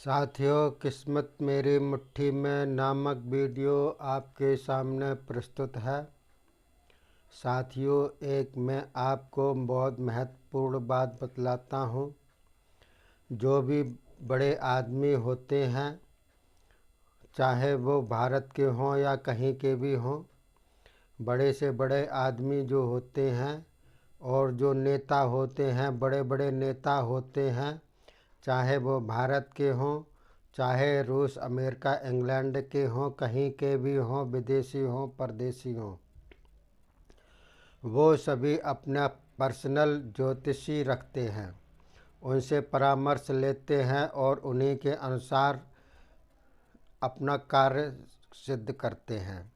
साथियों, किस्मत मेरी मुट्ठी में नामक वीडियो आपके सामने प्रस्तुत है। साथियों, एक मैं आपको बहुत महत्वपूर्ण बात बतलाता हूँ। जो भी बड़े आदमी होते हैं, चाहे वो भारत के हों या कहीं के भी हों, बड़े से बड़े आदमी जो होते हैं और जो नेता होते हैं, बड़े बड़े नेता होते हैं, चाहे वो भारत के हों, चाहे रूस, अमेरिका, इंग्लैंड के हों, कहीं के भी हों, विदेशी हों, परदेशी हों, वो सभी अपना पर्सनल ज्योतिषी रखते हैं। उनसे परामर्श लेते हैं और उन्हीं के अनुसार अपना कार्य सिद्ध करते हैं।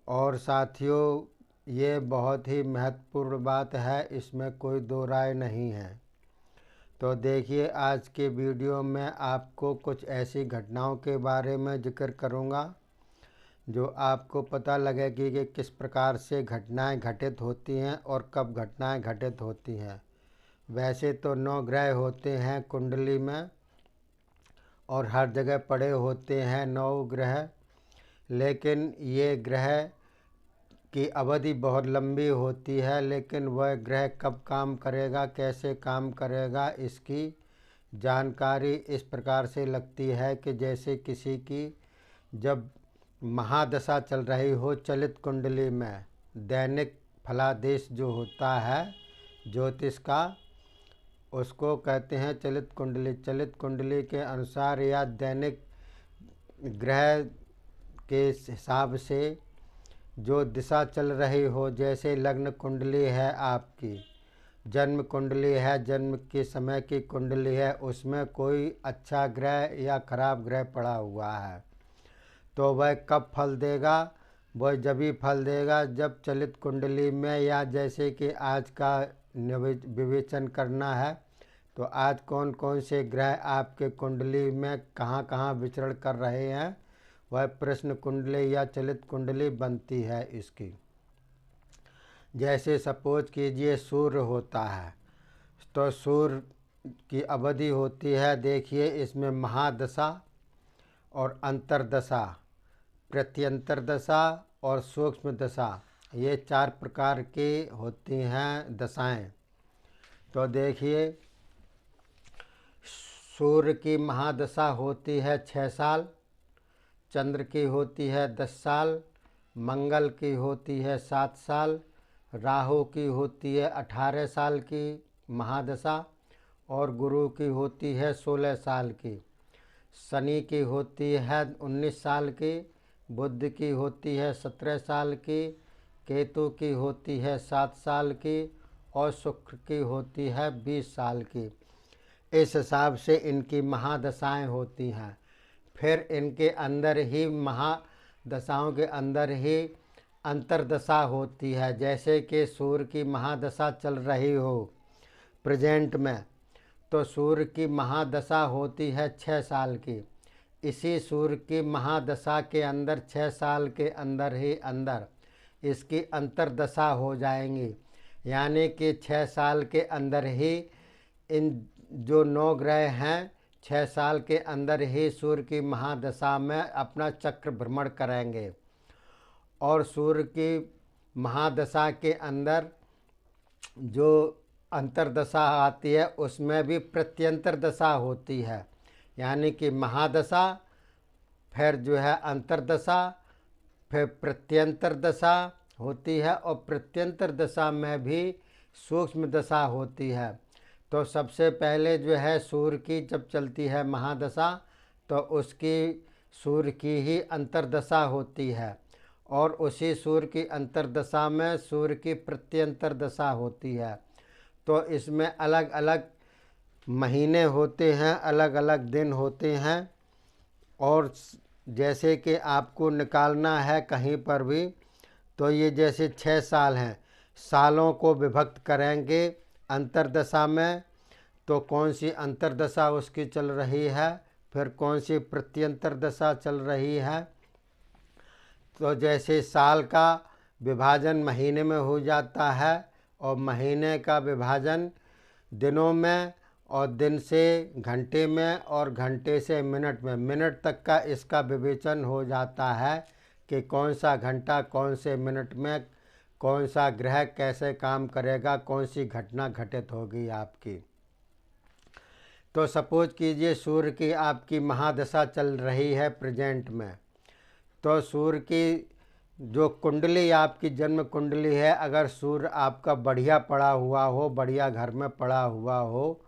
और साथियों, ये बहुत ही महत्वपूर्ण बात है, इसमें कोई दो राय नहीं है। तो देखिए, आज के वीडियो में आपको कुछ ऐसी घटनाओं के बारे में जिक्र करूंगा जो आपको पता लगेगी कि किस प्रकार से घटनाएं घटित होती हैं और कब घटनाएं घटित होती हैं। वैसे तो 9 ग्रह होते हैं कुंडली में और हर जगह पड़े होते हैं 9 ग्रह, लेकिन ये ग्रह की अवधि बहुत लंबी होती है। लेकिन वह ग्रह कब काम करेगा, कैसे काम करेगा, इसकी जानकारी इस प्रकार से लगती है कि जैसे किसी की जब महादशा चल रही हो चलित कुंडली में, दैनिक फलादेश जो होता है ज्योतिष का, उसको कहते हैं चलित कुंडली। चलित कुंडली के अनुसार या दैनिक ग्रह के हिसाब से जो दिशा चल रही हो, जैसे लग्न कुंडली है आपकी, जन्म कुंडली है, जन्म के समय की कुंडली है, उसमें कोई अच्छा ग्रह या खराब ग्रह पड़ा हुआ है, तो वह कब फल देगा? वह जब ही फल देगा जब चलित कुंडली में, या जैसे कि आज का विवेचन करना है तो आज कौन कौन से ग्रह आपके कुंडली में कहाँ कहाँ विचरण कर रहे हैं, वह प्रश्न कुंडली या चलित कुंडली बनती है इसकी। जैसे सपोज कीजिए सूर्य होता है, तो सूर्य की अवधि होती है, देखिए इसमें महादशा और अंतरदशा, प्रत्यंतर दशा और सूक्ष्म दशा, ये 4 प्रकार की होती हैं दशाएं। तो देखिए, सूर्य की महादशा होती है 6 साल, चंद्र की होती है 10 साल, मंगल की होती है 7 साल, राहु की होती है 18 साल की महादशा और गुरु की होती है 16 साल की, शनि की होती है 19 साल की, बुध की होती है 17 साल की, केतु की होती है 7 साल की और शुक्र की होती है 20 साल की। इस हिसाब से इनकी महादशाएं होती हैं। फिर इनके अंदर ही महादशाओं के अंदर ही अंतरदशा होती है। जैसे कि सूर्य की महादशा चल रही हो प्रेजेंट में, तो सूर्य की महादशा होती है 6 साल की। इसी सूर्य की महादशा के अंदर 6 साल के अंदर ही अंदर इसकी अंतरदशा हो जाएंगी, यानी कि 6 साल के अंदर ही इन जो 9 ग्रह हैं 6 साल के अंदर ही सूर्य की महादशा में अपना चक्र भ्रमण करेंगे। और सूर्य की महादशा के अंदर जो अंतरदशा आती है उसमें भी प्रत्यंतर दशा होती है, यानी कि महादशा, फिर जो है अंतरदशा, फिर प्रत्यंतर दशा होती है और प्रत्यंतर दशा में भी सूक्ष्म दशा होती है। तो सबसे पहले जो है सूर्य की जब चलती है महादशा, तो उसकी सूर्य की ही अंतरदशा होती है और उसी सूर्य की अंतरदशा में सूर्य की प्रत्यंतर दशा होती है। तो इसमें अलग अलग महीने होते हैं, अलग अलग दिन होते हैं। और जैसे कि आपको निकालना है कहीं पर भी, तो ये जैसे 6 साल हैं, सालों को विभक्त करेंगे अंतरदशा में, तो कौन सी अंतरदशा उसकी चल रही है, फिर कौन सी प्रत्यंतर दशा चल रही है। तो जैसे साल का विभाजन महीने में हो जाता है और महीने का विभाजन दिनों में और दिन से घंटे में और घंटे से मिनट में, मिनट तक का इसका विवेचन हो जाता है कि कौन सा घंटा कौन से मिनट में कौन सा ग्रह कैसे काम करेगा, कौन सी घटना घटित होगी आपकी। तो सपोज कीजिए सूर्य की आपकी महादशा चल रही है प्रेजेंट में, तो सूर्य की जो कुंडली आपकी जन्म कुंडली है, अगर सूर्य आपका बढ़िया पड़ा हुआ हो, बढ़िया घर में पड़ा हुआ हो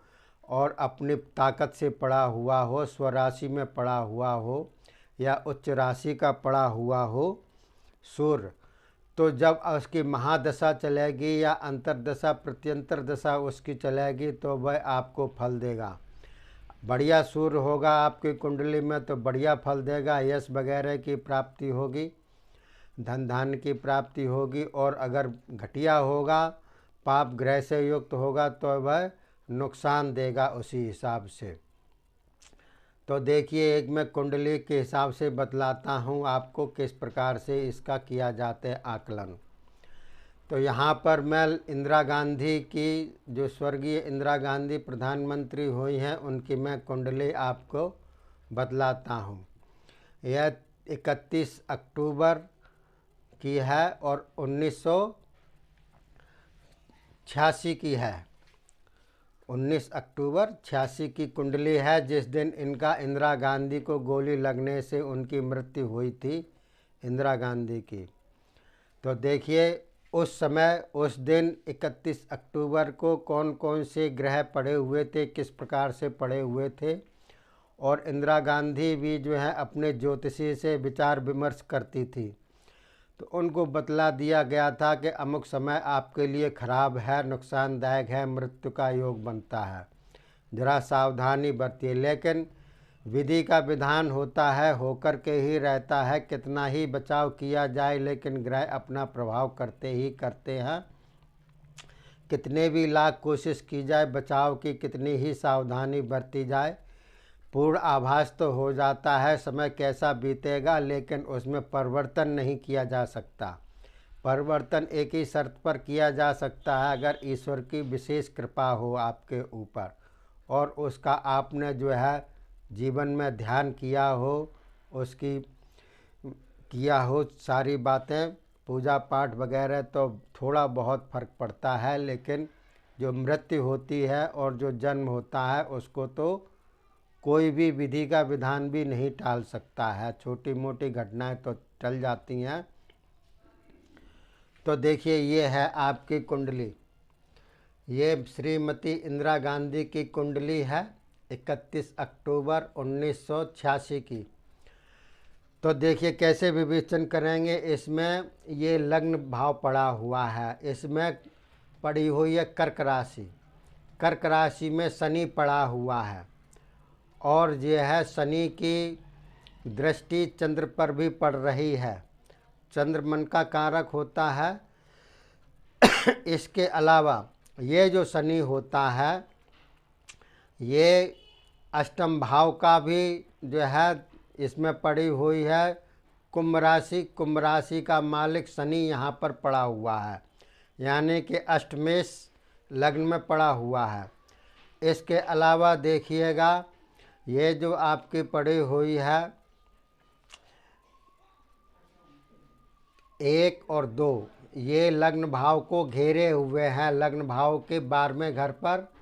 और अपनी ताकत से पड़ा हुआ हो, स्वराशि में पड़ा हुआ हो या उच्च राशि का पड़ा हुआ हो सूर्य, तो जब उसकी महादशा चलेगी या अंतरदशा प्रत्यंतर दशा उसकी चलेगी तो वह आपको फल देगा। बढ़िया सूर्य होगा आपकी कुंडली में तो बढ़िया फल देगा, यश वगैरह की प्राप्ति होगी, धन धान्य की प्राप्ति होगी। और अगर घटिया होगा, पाप ग्रह से युक्त होगा तो वह नुकसान देगा उसी हिसाब से। तो देखिए, एक मैं कुंडली के हिसाब से बतलाता हूँ आपको किस प्रकार से इसका किया जाता है आकलन। तो यहाँ पर मैं इंदिरा गांधी की, जो स्वर्गीय इंदिरा गांधी प्रधानमंत्री हुई हैं, उनकी मैं कुंडली आपको बतलाता हूँ। यह 31 अक्टूबर की है और 1986 की है। 19 अक्टूबर 86 की कुंडली है, जिस दिन इनका इंदिरा गांधी को गोली लगने से उनकी मृत्यु हुई थी, इंदिरा गांधी की। तो देखिए उस समय, उस दिन 31 अक्टूबर को कौन कौन से ग्रह पड़े हुए थे, किस प्रकार से पड़े हुए थे। और इंदिरा गांधी भी जो है अपने ज्योतिषी से विचार विमर्श करती थी, तो उनको बतला दिया गया था कि अमुक समय आपके लिए खराब है, नुकसानदायक है, मृत्यु का योग बनता है, ज़रा सावधानी बरतिए। लेकिन विधि का विधान होता है, होकर के ही रहता है। कितना ही बचाव किया जाए लेकिन ग्रह अपना प्रभाव करते ही करते हैं। कितने भी लाख कोशिश की जाए बचाव की, कितनी ही सावधानी बरती जाए, पूर्ण आभास तो हो जाता है समय कैसा बीतेगा, लेकिन उसमें परिवर्तन नहीं किया जा सकता। परिवर्तन एक ही शर्त पर किया जा सकता है, अगर ईश्वर की विशेष कृपा हो आपके ऊपर और उसका आपने जो है जीवन में ध्यान किया हो, उसकी किया हो सारी बातें, पूजा पाठ वगैरह, तो थोड़ा बहुत फर्क पड़ता है। लेकिन जो मृत्यु होती है और जो जन्म होता है उसको तो कोई भी विधि का विधान भी नहीं टाल सकता है। छोटी मोटी घटनाएं तो टल जाती हैं। तो देखिए, ये है आपकी कुंडली, ये श्रीमती इंदिरा गांधी की कुंडली है 31 अक्टूबर 1986 की। तो देखिए कैसे विवेचन करेंगे। इसमें ये लग्न भाव पड़ा हुआ है, इसमें पड़ी हुई है कर्क राशि। कर्क राशि में शनि पड़ा हुआ है और ये है शनि की दृष्टि चंद्र पर भी पड़ रही है। चंद्र मन का कारक होता है। इसके अलावा ये जो शनि होता है, ये अष्टम भाव का भी जो है इसमें पड़ी हुई है कुंभ राशि। कुंभ राशि का मालिक शनि यहाँ पर पड़ा हुआ है, यानी कि अष्टमेश लग्न में पड़ा हुआ है। इसके अलावा देखिएगा, ये जो आपकी पड़ी हुई है 1 और 2, ये लग्न भाव को घेरे हुए हैं। लग्न भाव के 12वें घर पर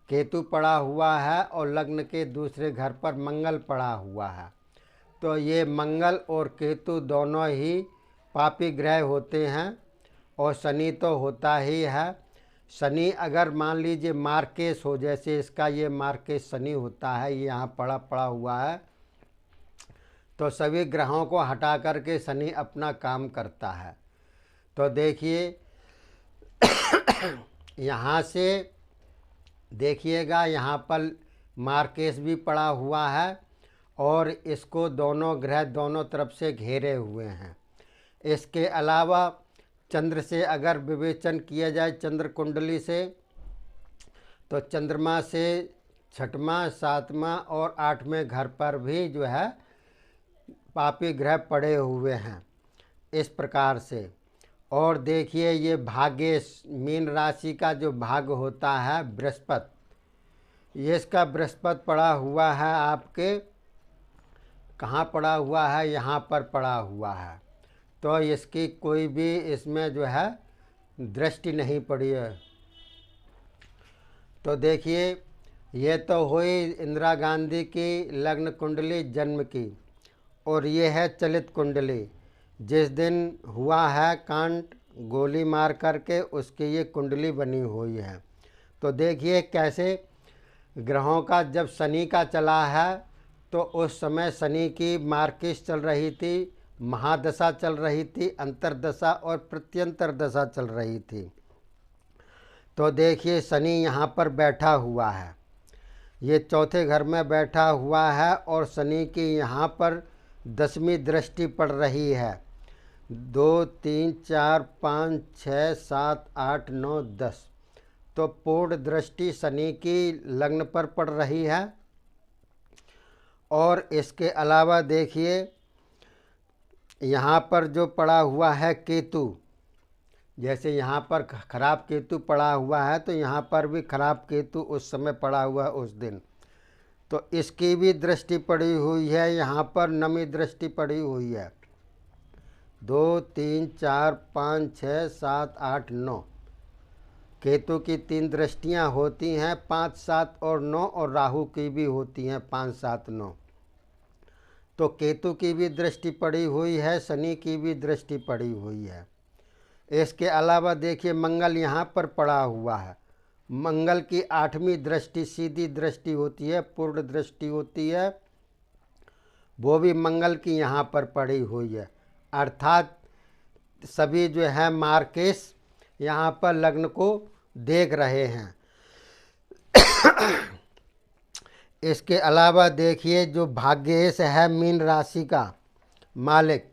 केतु पड़ा हुआ है और लग्न के दूसरे घर पर मंगल पड़ा हुआ है। तो ये मंगल और केतु दोनों ही पापी ग्रह होते हैं और शनि तो होता ही है। शनि अगर मान लीजिए मार्केश हो, जैसे इसका ये मार्केश शनि होता है, ये यहाँ पड़ा हुआ है, तो सभी ग्रहों को हटा करके शनि अपना काम करता है। तो देखिए यहाँ से देखिएगा, यहाँ पर मार्केश भी पड़ा हुआ है और इसको दोनों ग्रह दोनों तरफ से घेरे हुए हैं। इसके अलावा चंद्र से अगर विवेचन किया जाए, चंद्र कुंडली से, तो चंद्रमा से 6वां 7वां और 8वें घर पर भी जो है पापी ग्रह पड़े हुए हैं इस प्रकार से। और देखिए, ये भाग्य मीन राशि का जो भाग होता है बृहस्पति, ये इसका बृहस्पति पड़ा हुआ है आपके, कहाँ पड़ा हुआ है, यहाँ पर पड़ा हुआ है। तो इसकी कोई भी इसमें जो है दृष्टि नहीं पड़ी है। तो देखिए, ये तो हुई इंदिरा गांधी की लग्न कुंडली जन्म की, और ये है चलित कुंडली। जिस दिन हुआ है कांड गोली मार करके, उसकी ये कुंडली बनी हुई है। तो देखिए कैसे ग्रहों का, जब शनि का चला है तो उस समय शनि की मार्किश चल रही थी, महादशा चल रही थी, अंतरदशा और प्रत्यंतर दशा चल रही थी। तो देखिए शनि यहाँ पर बैठा हुआ है, ये चौथे घर में बैठा हुआ है, और शनि की यहाँ पर 10वीं दृष्टि पड़ रही है। 2 3 4 5 6 7 8 9 10, तो पूर्ण दृष्टि शनि की लग्न पर पड़ रही है। और इसके अलावा देखिए यहाँ पर जो पड़ा हुआ है केतु, जैसे यहाँ पर खराब केतु पड़ा हुआ है, तो यहाँ पर भी खराब केतु उस समय पड़ा हुआ है उस दिन। तो इसकी भी दृष्टि पड़ी हुई है, यहाँ पर नमी दृष्टि पड़ी हुई है। 2 3 4 5 6 7 8 9, केतु की 3 दृष्टियाँ होती हैं, 5 7 और 9, और राहु की भी होती हैं 5 7 9। तो केतु की भी दृष्टि पड़ी हुई है, शनि की भी दृष्टि पड़ी हुई है। इसके अलावा देखिए मंगल यहाँ पर पड़ा हुआ है। मंगल की 8वीं दृष्टि सीधी दृष्टि होती है, पूर्ण दृष्टि होती है, वो भी मंगल की यहाँ पर पड़ी हुई है। अर्थात सभी जो है मार्केश यहाँ पर लग्न को देख रहे हैं। इसके अलावा देखिए जो भाग्येश है मीन राशि का मालिक,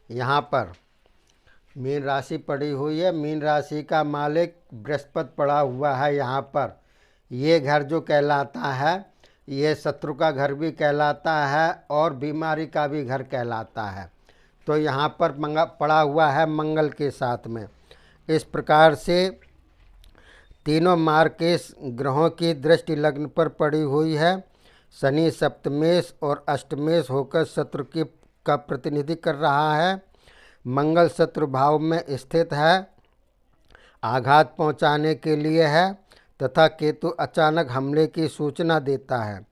यहाँ पर मीन राशि पड़ी हुई है, मीन राशि का मालिक बृहस्पति पड़ा हुआ है यहाँ पर। ये घर जो कहलाता है, ये शत्रु का घर भी कहलाता है और बीमारी का भी घर कहलाता है। तो यहाँ पर पड़ा हुआ है मंगल के साथ में। इस प्रकार से तीनों मार्केश ग्रहों की दृष्टि लग्न पर पड़ी हुई है। शनि सप्तमेश और अष्टमेश होकर शत्रु की का प्रतिनिधि कर रहा है। मंगल शत्रु भाव में स्थित है, आघात पहुंचाने के लिए है, तथा केतु अचानक हमले की सूचना देता है।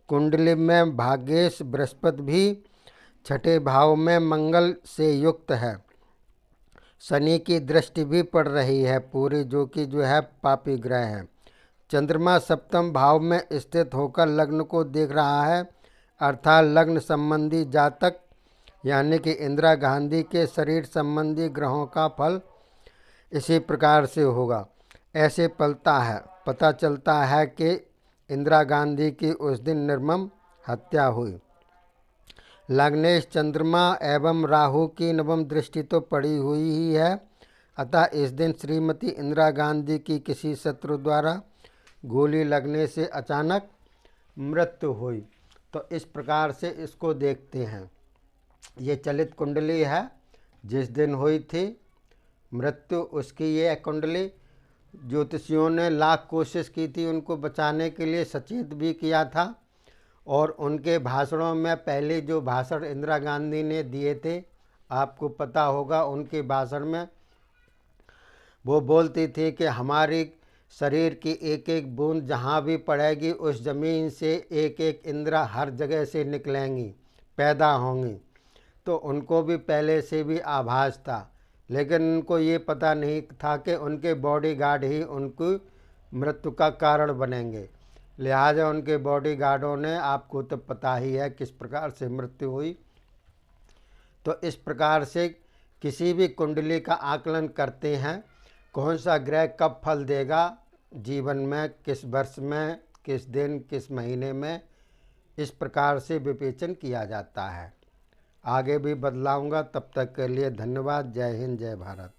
कुंडली में भाग्येश बृहस्पति भी 6ठे भाव में मंगल से युक्त है। शनि की दृष्टि भी पड़ रही है पूरी, जो कि जो है पापी ग्रह है। चंद्रमा 7म भाव में स्थित होकर लग्न को देख रहा है, अर्थात लग्न संबंधी जातक यानी कि इंदिरा गांधी के शरीर संबंधी ग्रहों का फल इसी प्रकार से होगा। ऐसे पता चलता है कि इंदिरा गांधी की उस दिन निर्मम हत्या हुई। लग्नेश चंद्रमा एवं राहु की 9वीं दृष्टि तो पड़ी हुई ही है, अतः इस दिन श्रीमती इंदिरा गांधी की किसी शत्रु द्वारा गोली लगने से अचानक मृत्यु हुई। तो इस प्रकार से इसको देखते हैं। ये चलित कुंडली है, जिस दिन हुई थी मृत्यु उसकी ये कुंडली। ज्योतिषियों ने लाख कोशिश की थी उनको बचाने के लिए, सचेत भी किया था। और उनके भाषणों में पहले जो भाषण इंदिरा गांधी ने दिए थे, आपको पता होगा, उनके भाषण में वो बोलती थी कि हमारी शरीर की एक एक बूंद जहाँ भी पड़ेगी उस ज़मीन से एक एक इंदिरा हर जगह से निकलेंगी, पैदा होंगी। तो उनको भी पहले से भी आभास था, लेकिन उनको ये पता नहीं था कि उनके बॉडीगार्ड ही उनको मृत्यु का कारण बनेंगे। लिहाजा उनके बॉडीगार्डों ने, आपको तो पता ही है किस प्रकार से मृत्यु हुई। तो इस प्रकार से किसी भी कुंडली का आकलन करते हैं, कौन सा ग्रह कब फल देगा जीवन में, किस वर्ष में, किस दिन, किस महीने में, इस प्रकार से विवेचन किया जाता है। आगे भी बदलाऊंगा, तब तक के लिए धन्यवाद। जय हिंद, जय भारत।